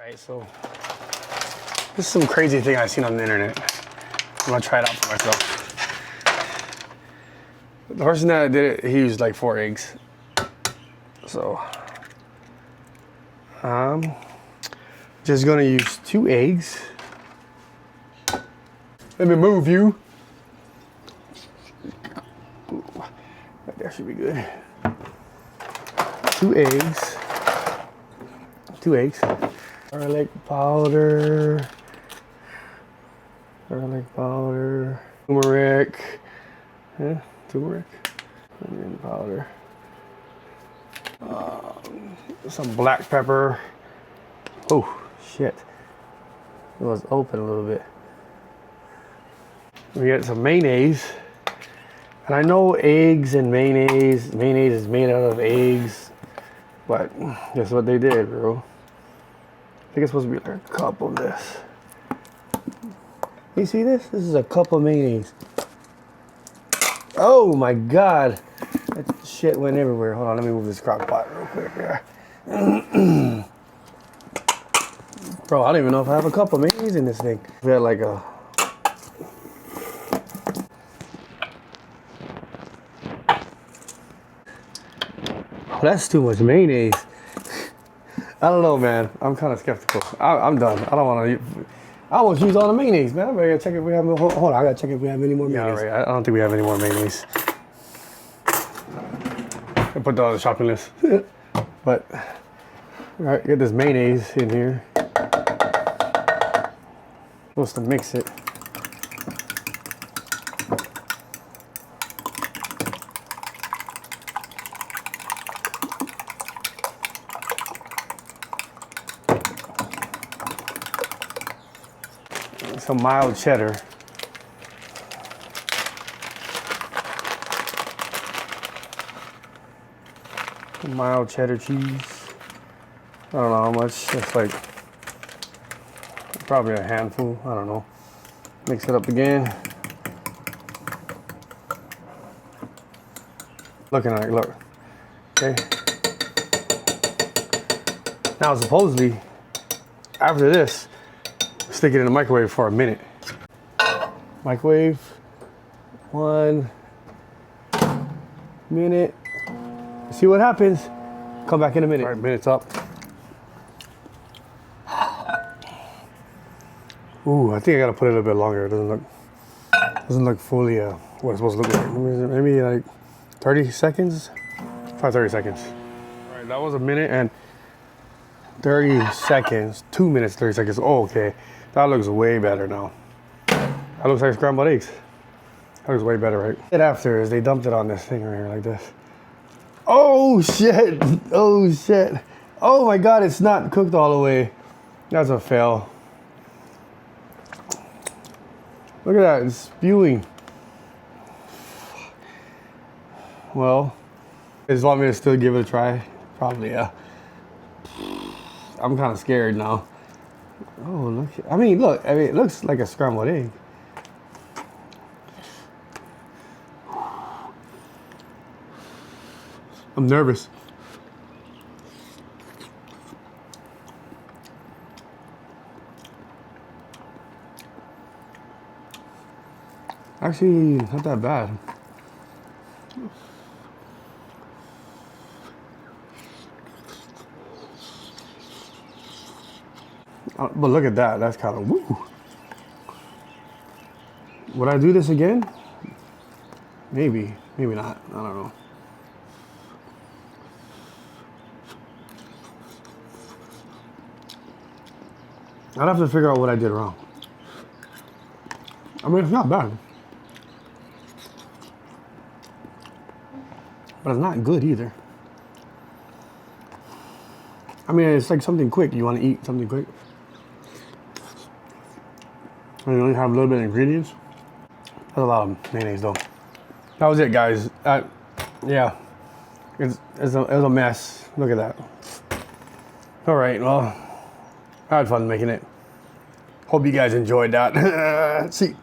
Alright, so this is some crazy thing I've seen on the internet. I'm gonna try it out for myself. The person that did it, he used like 4 eggs. So just gonna use 2 eggs. Let me move you. Ooh, that should be good. 2 eggs. 2 eggs. Garlic powder. Turmeric. Yeah, turmeric. Onion powder. Some black pepper. Oh, shit. It was open a little bit. We got some mayonnaise. And I know eggs and mayonnaise is made out of eggs, but guess what they did, bro? I think it's supposed to be like a cup of this. You see this? This is a cup of mayonnaise. Oh my God. That shit went everywhere. Hold on, let me move this crock pot real quick here. Bro, I don't even know if I have a cup of mayonnaise in this thing. We had like a... Oh, that's too much mayonnaise. I don't know, man. I'm kind of skeptical. I'm done. I don't want to... I almost used all the mayonnaise, man. I gotta check if we have... Hold on, I gotta check if we have any more mayonnaise. Yeah, right. I don't think we have any more mayonnaise. I put that on the shopping list. But, all right, get this mayonnaise in here. Supposed to mix it. Some mild cheddar. Some mild cheddar cheese. I don't know how much. It's like probably a handful. I don't know. Mix it up again. Looking at it, look. Okay. Now supposedly, after this, stick it in the microwave for a minute. Microwave, 1 minute. See what happens. Come back in a minute. All right, minute's up. Ooh, I think I gotta put it a little bit longer. It doesn't look fully what it's supposed to look like. Maybe like 30 seconds? Probably 30 seconds. All right, that was a minute and 30 seconds. 2 minutes, 30 seconds. Oh, okay. That looks way better now. That looks like scrambled eggs. That looks way better, right? What after is they dumped it on this thing right here like this. Oh shit! Oh shit! Oh my God! It's not cooked all the way. That's a fail. Look at that! It's spewing. Well, they just want me to still give it a try. Probably, yeah. I'm kind of scared now. Oh, look. I mean, look. I mean, it looks like a scrambled egg. I'm nervous. Actually, not that bad. But look at that. That's kind of woo. Would I do this again? Maybe. Maybe not. I don't know. I'd have to figure out what I did wrong. I mean, it's not bad. But it's not good either. I mean, it's like something quick. You want to eat something quick. And you only have a little bit of ingredients. That's a lot of mayonnaise though. That was it, guys. Yeah, it was a mess. Look at that. All right, well, I had fun making it. Hope you guys enjoyed that. See.